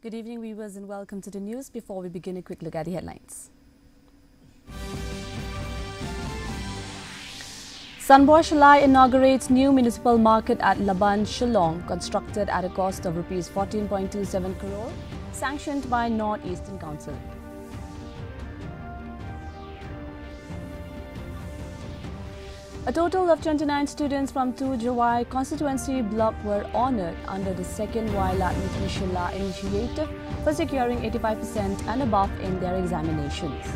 Good evening, viewers, and welcome to the news. Before we begin, a quick look at the headlines. Sunboy Shalai inaugurates new municipal market at Laban, Shillong, constructed at a cost of Rs 14.27 crore, sanctioned by North Eastern Council. A total of 29 students from 2 Jawai constituency block were honoured under the second Wailat Miki Shilla initiative for securing 85% and above in their examinations.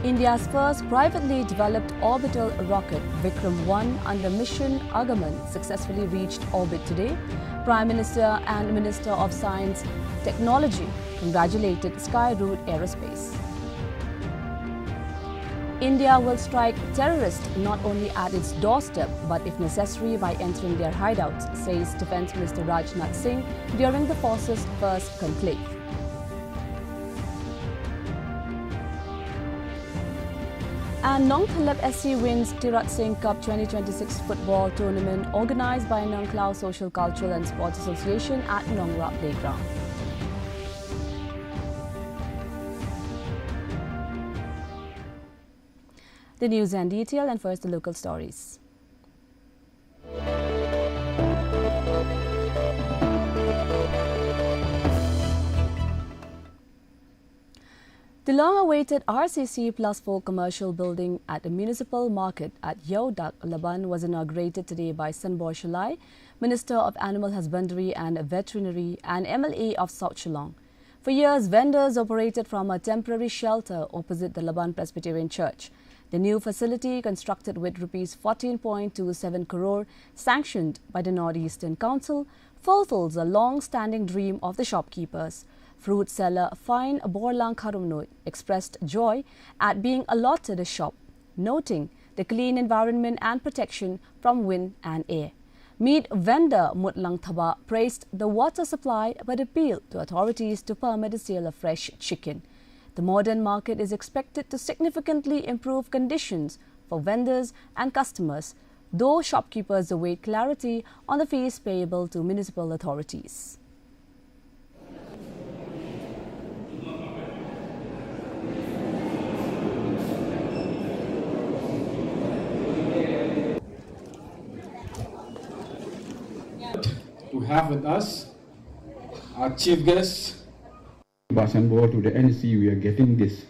India's first privately developed orbital rocket, Vikram 1 under mission Agaman, successfully reached orbit today. Prime Minister and Minister of Science Technology congratulated Skyroot Aerospace. India will strike terrorists not only at its doorstep but if necessary by entering their hideouts, says Defence Minister Rajnath Singh during the force's first conclave. And Nong Thalep SC wins Tirat Singh Cup 2026 football tournament organised by Nong Klau Social, Cultural and Sports Association at Nongra Playground. The news and detail, and first the local stories. The long-awaited RCC +4 commercial building at the municipal market at Yodak, Laban was inaugurated today by Sunboy Shalai, Minister of Animal Husbandry and Veterinary and MLA of South Shillong. For years, vendors operated from a temporary shelter opposite the Laban Presbyterian Church. The new facility, constructed with Rs 14.27 crore, sanctioned by the North Eastern Council, fulfills a long-standing dream of the shopkeepers. Fruit seller Fine Borlang Karumnoy expressed joy at being allotted a shop, noting the clean environment and protection from wind and air. Meat vendor Mutlang Thaba praised the water supply but appealed to authorities to permit the sale of fresh chicken. The modern market is expected to significantly improve conditions for vendors and customers, though shopkeepers await clarity on the fees payable to municipal authorities. To have with us our chief guest, Basanbo to the NC, we are getting this.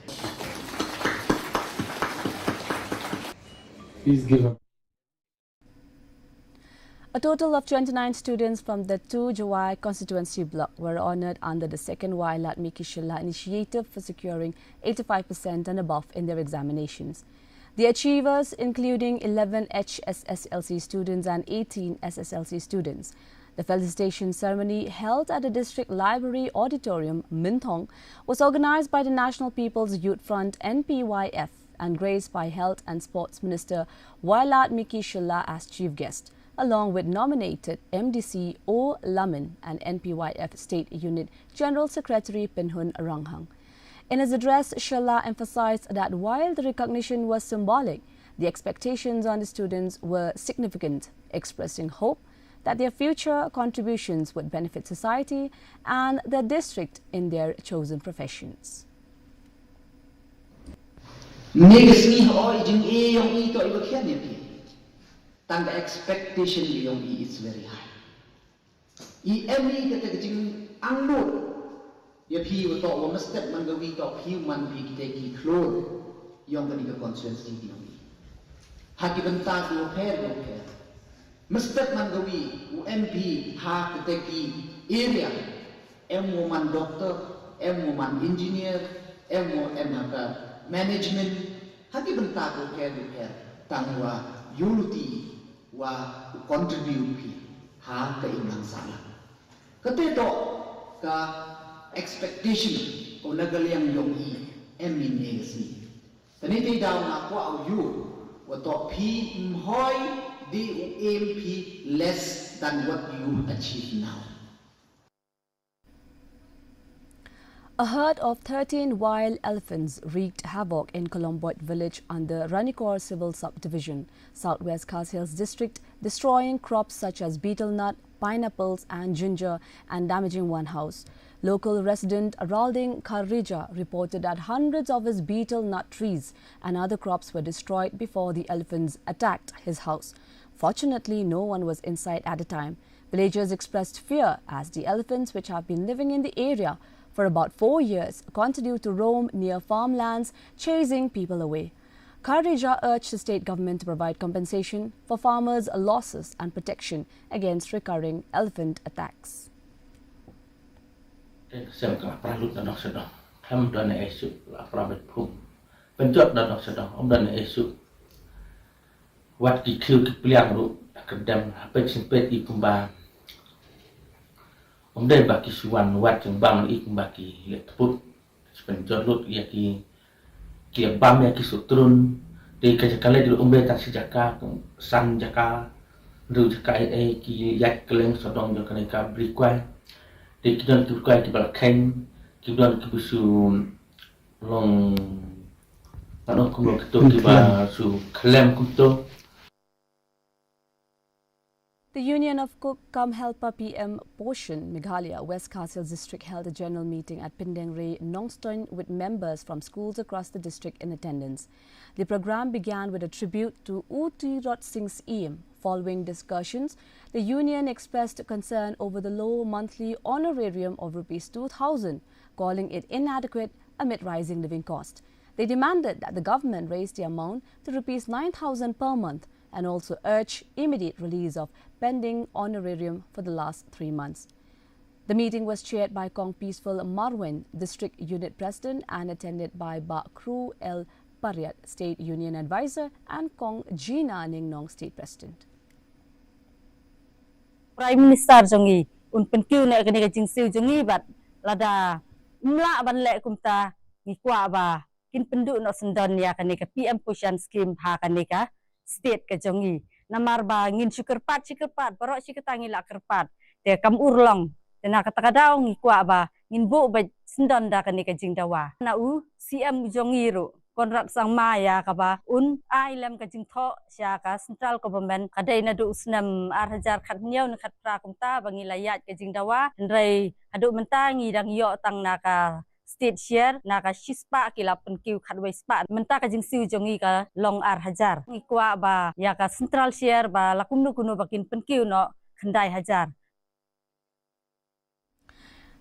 please give up. A total of 29 students from the 2 Jawai constituency block were honoured under the second Wailat Miki Shilla initiative for securing 85% and above in their examinations. The achievers, including 11 HSSLC students and 18 SSLC students. The felicitation ceremony, held at the District Library Auditorium, Minthong, was organised by the National People's Youth Front (NPYF) and graced by Health and Sports Minister Wailat Miki Shilla as chief guest, along with nominated MDC O Lamin and NPYF State Unit General Secretary Pinhun Ranghang. In his address, Shilla emphasized that while the recognition was symbolic, the expectations on the students were significant, expressing hope that their future contributions would benefit society and the district in their chosen professions. The expectation is very high. If he was thought one step mangawi talk human being take clothes, young the constituency. Hakiban taku hair no hair. Mustard mangawi, MP, half the area, M woman doctor, M woman engineer, M management, Hakiban taku hair no hair, tangwa unity wa contribute ha ka inang sala. Kateto ka expectation o nagaliang yung eminesi. Taniti daw na ko au yu wato P mhoy di MP less than what you achieve now. A herd of 13 wild elephants wreaked havoc in Colomboid village under Ranikor Civil Subdivision, Southwest Khas Hills district, destroying crops such as betel nut, pineapples and ginger and damaging one house. Local resident Aralding Kharija reported that hundreds of his betel nut trees and other crops were destroyed before the elephants attacked his house. Fortunately, no one was inside at the time. Villagers expressed fear as the elephants, which have been living in the area for about 4 years, continue to roam near farmlands, chasing people away. Kharija urged the state government to provide compensation for farmers' losses and protection against recurring elephant attacks. Đây baki suan wat yang bam ik baki letput penjolot ya ki bam ya ki sutrun de kajakale di tak sejaka san jaka ru jaka ki yak keleng sodong jo kaneka brikwai de ki don ki kwai ki balakeng ki don ki busu long tanok kulo keto ki ba su klem kuto. The Union of Cook Cum Helper PM portion, Meghalaya, West Khas Hills district held a general meeting at Pindengray, Nongstoin with members from schools across the district in attendance. The program began with a tribute to U Tirot Singh's aim. Following discussions, the union expressed concern over the low monthly honorarium of Rs 2,000, calling it inadequate amid rising living costs. They demanded that the government raise the amount to Rs 9,000 per month and also urge immediate release of pending honorarium for the last 3 months. The meeting was chaired by Kong Peaceful Marwin, District Unit President, and attended by Ba Kru El Paryat, State Union Advisor, and Kong Gina Ningnong, State President. Prime Minister jongi un penkiu ne kani kajing siu jongi bat lada mla ban le kumta ngikwa ba kin pendu no sendon ya kani ka PM Pushan scheme ha kani ka state ka jongi namar ba ngin syukerpat barok syukertangi la kerpat te kam urlong te na katakadaw ngikwa ba ngin bu ba sendon da kani ka jing dawa na u CM jongi ro konrak sang maya ka ba un ailam ka jing tho sya ka central government kadai na du usnam arhajar khat nyau na khat pra kumta bangi layat ka jing dawa ndrai adu mentangi dang yo tang na ka state share na ka shispa kila penkiu khatwai spa menta ka jing siu jongi ka long arhajar ngikwa ba ya ka central share ba lakumnu kuno bakin penkiu no khandai hajar.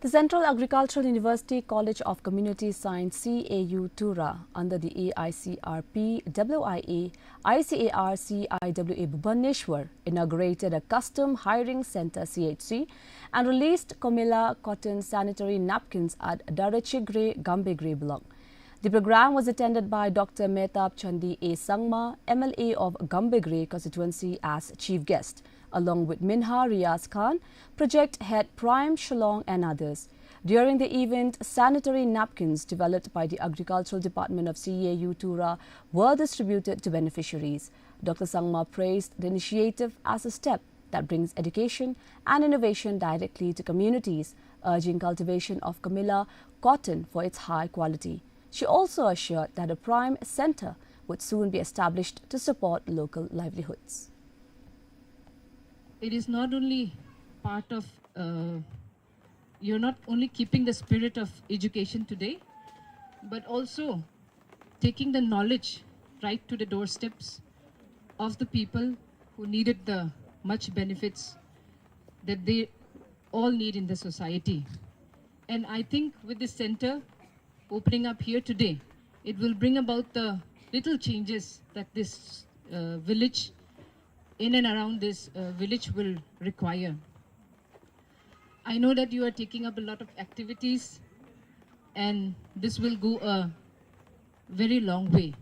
The Central Agricultural University College of Community Science CAU Tura under the AICRP WIA ICAR CIWA Bhubaneswar inaugurated a custom hiring center CHC and released Comilla cotton sanitary napkins at Darachigre Gambegre block. The program was attended by Dr. Mehtab Chandi A. Sangma, MLA of Gambegre constituency as chief guest, along with Minha Riaz Khan, project head Prime Shalong and others. During the event, sanitary napkins developed by the Agricultural Department of CAU Tura were distributed to beneficiaries. Dr. Sangma praised the initiative as a step that brings education and innovation directly to communities, urging cultivation of Comilla cotton for its high quality. She also assured that a prime center would soon be established to support local livelihoods. It is not only part of, you're not only keeping the spirit of education today, but also taking the knowledge right to the doorsteps of the people who needed the much benefits that they all need in the society. And I think with this center opening up here today, it will bring about the little changes that this village in and around this village will require. I know that you are taking up a lot of activities and this will go a very long way.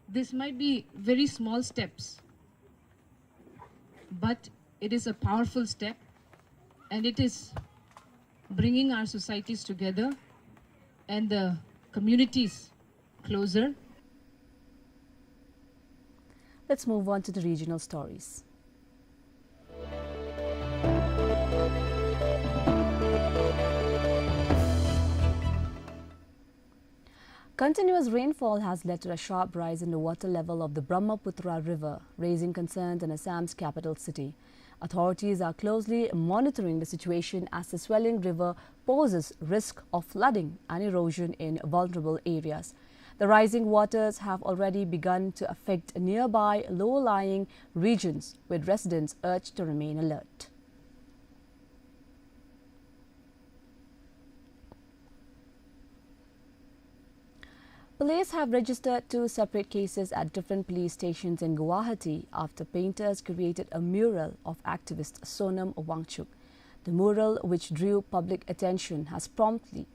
This might be very small steps, but it is a powerful step and it is bringing our societies together and the communities closer. Let's move on to the regional stories. Continuous rainfall has led to a sharp rise in the water level of the Brahmaputra River, raising concerns in Assam's capital city. Authorities are closely monitoring the situation as the swelling river poses risk of flooding and erosion in vulnerable areas. The rising waters have already begun to affect nearby low-lying regions, with residents urged to remain alert. Police have registered 2 separate cases at different police stations in Guwahati after painters created a mural of activist Sonam Wangchuk. The mural, which drew public attention, has prompted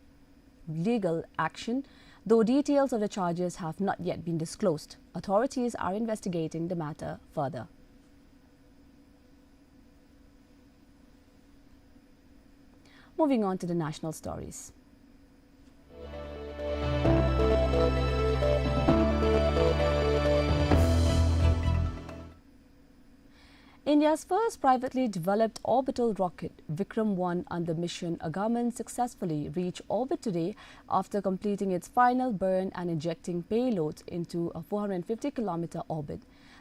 legal action, though details of the charges have not yet been disclosed. Authorities are investigating the matter further. Moving on to the national stories. India's first privately developed orbital rocket, Vikram-1 under mission Agaman, successfully reached orbit today after completing its final burn and injecting payloads into a 450-kilometer orbit.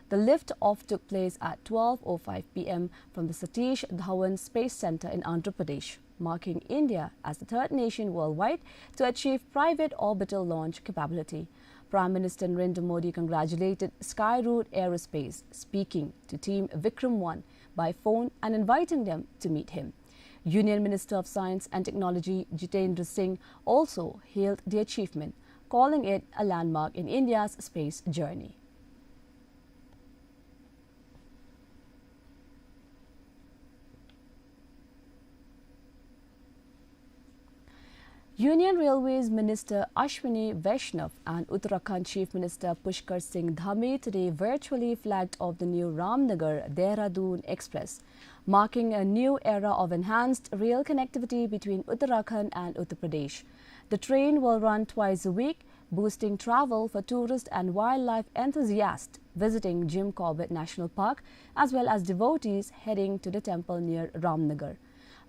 The lift-off took place at 12:05 p.m. from the Satish Dhawan Space Center in Andhra Pradesh, marking India as the third nation worldwide to achieve private orbital launch capability. Prime Minister Narendra Modi congratulated Skyroot Aerospace, speaking to Team Vikram-1 by phone and inviting them to meet him. Union Minister of Science and Technology Jitendra Singh also hailed the achievement, calling it a landmark in India's space journey. Union Railways Minister Ashwini Vaishnav and Uttarakhand Chief Minister Pushkar Singh Dhame today virtually flagged off the new Ramnagar-Dehradun Express, marking a new era of enhanced rail connectivity between Uttarakhand and Uttar Pradesh. The train will run twice a week, boosting travel for tourists and wildlife enthusiasts visiting Jim Corbett National Park, as well as devotees heading to the temple near Ramnagar.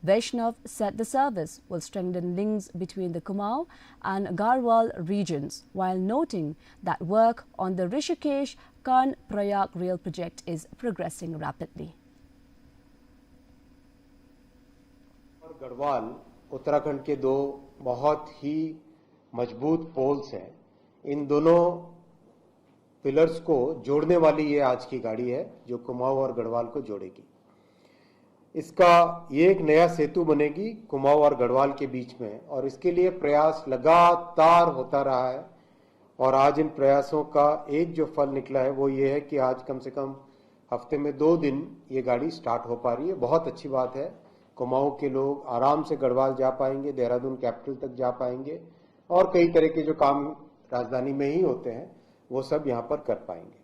Vaishnav said the service will strengthen links between the Kumaon and Garhwal regions, while noting that work on the Rishikesh-Karn-Prayag rail project is progressing rapidly. और गढ़वाल उत्तराखंड के दो बहुत ही मजबूत poles हैं। इन दोनों pillars को जोड़ने वाली ये आज की गाड़ी है जो कुमाऊं और गढ़वाल को जोड़ेगी। इसका ये एक नया सेतु बनेगी कुमाऊं और गढ़वाल के बीच में, और इसके लिए प्रयास लगातार होता रहा है। और आज इन प्रयासों का एक जो फल निकला है वो ये है कि आज कम से कम हफ्ते में 2 दिन ये गाड़ी स्टार्ट हो पा रही है। बहुत अच्छी बात है। कुमाऊं के लोग आराम से गढ़वाल जा पाएंगे, देहरादून कैपिटल तक जा पाएंगे, और कई तरह के जो काम राजधानी में ही होते हैं वो सब यहाँ पर कर पाएंगे।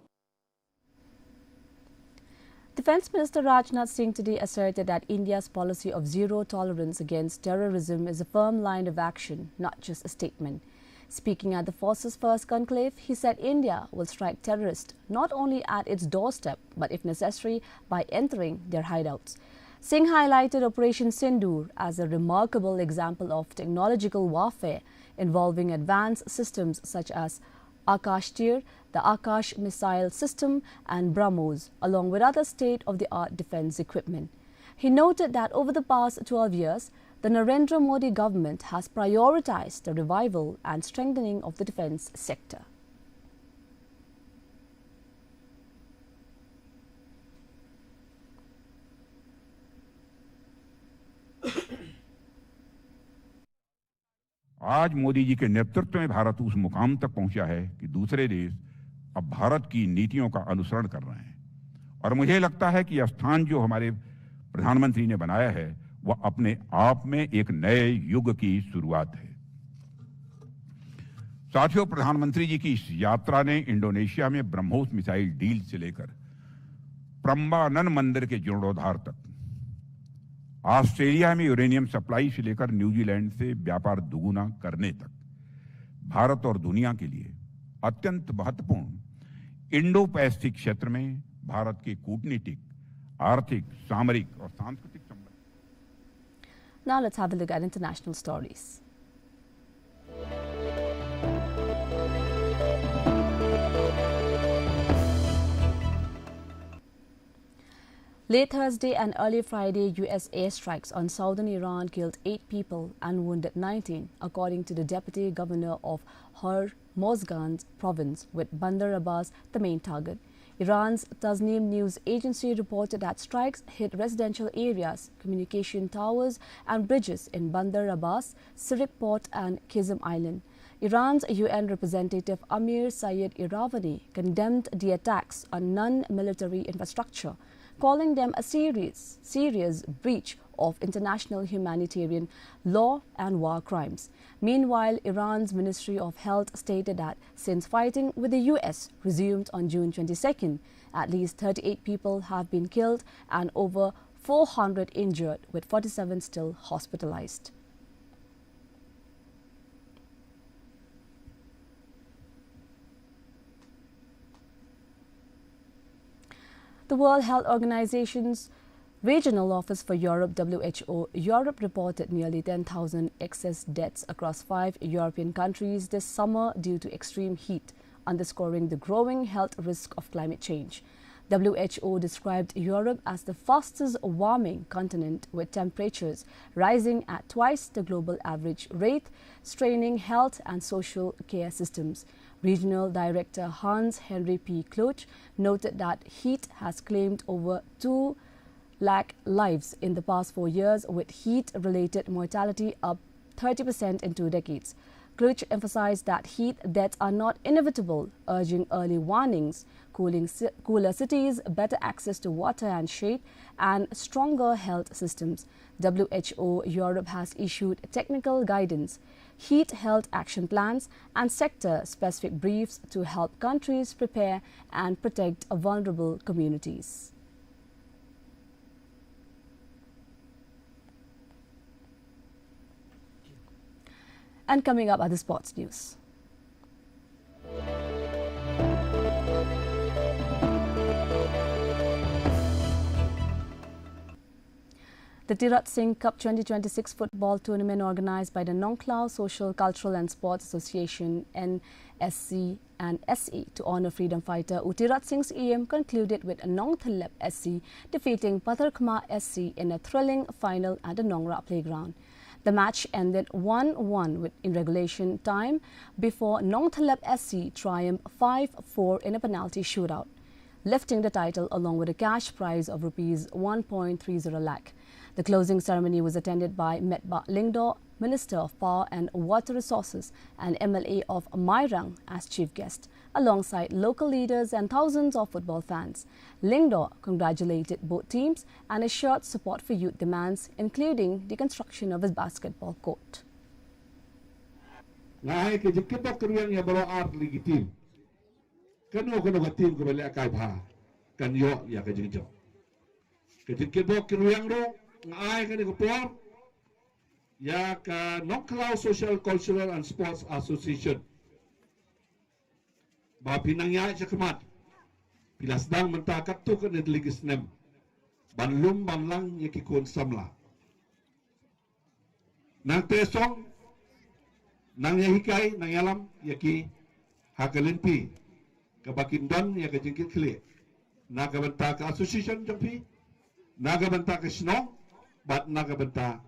Defence Minister Rajnath Singh today asserted that India's policy of zero tolerance against terrorism is a firm line of action, not just a statement. Speaking at the Forces First conclave, he said India will strike terrorists not only at its doorstep, but if necessary, by entering their hideouts. Singh highlighted Operation Sindoor as a remarkable example of technological warfare involving advanced systems such as Akash Tir, the Akash missile system and BrahMos, along with other state-of-the-art defence equipment. He noted that over the past 12 years, the Narendra Modi government has prioritised the revival and strengthening of the defence sector. आज मोदी जी के नेतृत्व में भारत उस मुकाम तक पहुंचा है कि दूसरे देश अब भारत की नीतियों का अनुसरण कर रहे हैं, और मुझे लगता है कि यह स्थान जो हमारे प्रधानमंत्री ने बनाया है वह अपने आप में एक नए युग की शुरुआत है। साथियों, प्रधानमंत्री जी की इस यात्रा ने इंडोनेशिया में ब्रह्मोस मिसाइल डील से लेकर प्रम्बानन मंदिर के जीर्णोद्धार तक, ऑस्ट्रेलिया में यूरेनियम सप्लाई से लेकर न्यूजीलैंड से व्यापार दुगुना करने तक भारत और दुनिया के लिए अत्यंत महत्वपूर्ण इंडो पैसिफिक क्षेत्र में भारत के कूटनीतिक, आर्थिक, सामरिक और सांस्कृतिक संबंध। Now let's have a look at international stories. Late Thursday and early Friday, U.S. airstrikes on southern Iran killed 8 people and wounded 19, according to the deputy governor of Hormozgan province, with Bandar Abbas the main target. Iran's Tasnim news agency reported that strikes hit residential areas, communication towers and bridges in Bandar Abbas, Sirik Port and Qizm Island. Iran's UN representative Amir Sayed Iravani condemned the attacks on non-military infrastructure, calling them a serious breach of international humanitarian law and war crimes. Meanwhile, Iran's Ministry of Health stated that since fighting with the US resumed on June 22nd, at least 38 people have been killed and over 400 injured, with 47 still hospitalized. The World Health Organization's Regional Office for Europe, WHO, Europe reported nearly 10,000 excess deaths across 5 European countries this summer due to extreme heat, underscoring the growing health risk of climate change. WHO described Europe as the fastest warming continent, with temperatures rising at twice the global average rate, straining health and social care systems. Regional Director Hans-Henry P. Kluch noted that heat has claimed over 2 lakh lives in the past 4 years, with heat-related mortality up 30% in 2 decades. Kluch emphasized that heat deaths are not inevitable, urging early warnings, cooler cities, better access to water and shade, and stronger health systems. WHO Europe has issued technical guidance, heat health action plans, and sector-specific briefs to help countries prepare and protect vulnerable communities. And coming up are the sports news. The Tirat Singh Cup 2026 football tournament organised by the Nongklao Social, Cultural and Sports Association NSC and SE to honour freedom fighter Tirat Singh's EM concluded with Nongthalep SC defeating Patharkhma SC in a thrilling final at the Nongra playground. The match ended 1-1 in regulation time before Nongthalep SC triumphed 5-4 in a penalty shootout, lifting the title along with a cash prize of Rs 1.30 lakh. The closing ceremony was attended by Metba Lingdo, Minister of Power and Water Resources and MLA of Mairang as chief guest, alongside local leaders and thousands of football fans. Lingdo congratulated both teams and assured support for youth demands, including the construction of a basketball court. Ya ka Nongklao Social, Cultural and Sports Association ba pinangya sa kamat pilasdang mentakat tu kan ligis nem banlum banlang yakikun samla nang tesong nang yahikay nang yalam yaki hakalimpi kabakindon yakajingkit kli nagabanta ka association jampi nagabanta ka snong bat nagabanta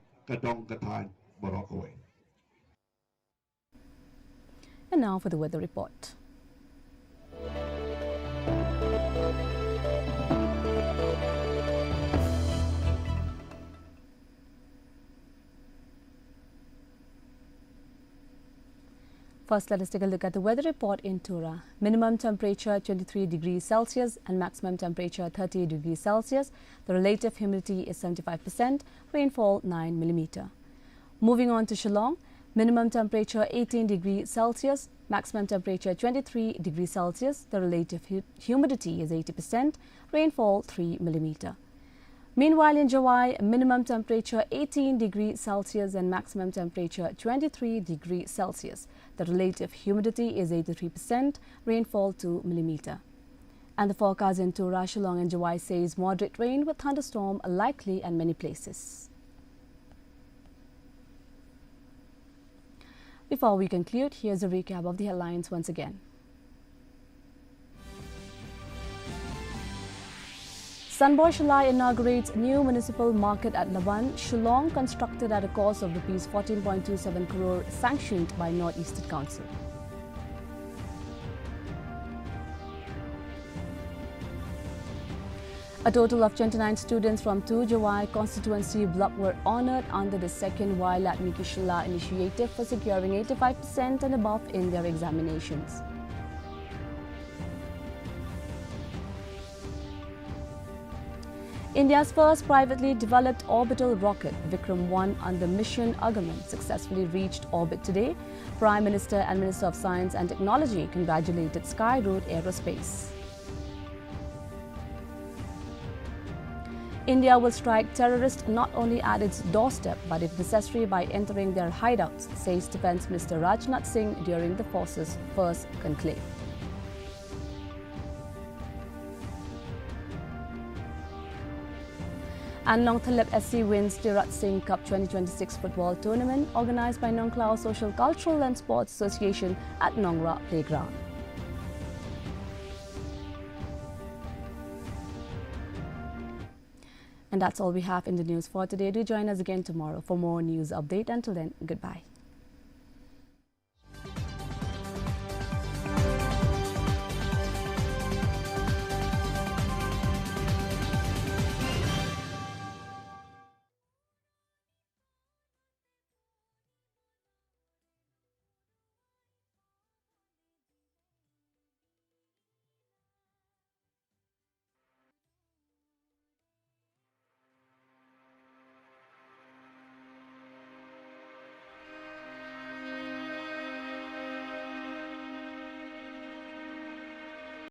And now for the weather report. First, let us take a look at the weather report in Tura. Minimum temperature 23 degrees Celsius and maximum temperature 30 degrees Celsius. The relative humidity is 75%, rainfall 9 millimeter. Moving on to Shillong, minimum temperature 18 degrees Celsius, maximum temperature 23 degrees Celsius. The relative humidity is 80%, rainfall 3 millimeter. Meanwhile, in July, minimum temperature 18 degrees Celsius and maximum temperature 23 degrees Celsius. The relative humidity is 83%, rainfall 2 millimeter. And the forecast in Tura, Shillong and July says moderate rain with thunderstorm likely in many places. Before we conclude, here's a recap of the headlines once again. Sunboy Shalai inaugurates new municipal market at Laban, Shillong, constructed at a cost of Rs 14.27 crore, sanctioned by North Eastern Council. A total of 29 students from two Jawai constituency block were honoured under the second Wailat Mikishila initiative for securing 85% and above in their examinations. India's first privately developed orbital rocket, Vikram-1 under mission Agaman, successfully reached orbit today. Prime Minister and Minister of Science and Technology congratulated Skyroad Aerospace. India will strike terrorists not only at its doorstep, but if necessary by entering their hideouts, says Defence Minister Rajnath Singh during the force's first conclave. And Nongthalep SC wins Tirat Singh Cup 2026 football tournament organised by Nong Klao Social Cultural and Sports Association at Nongra Playground. And that's all we have in the news for today. Do join us again tomorrow for more news update. Until then, goodbye.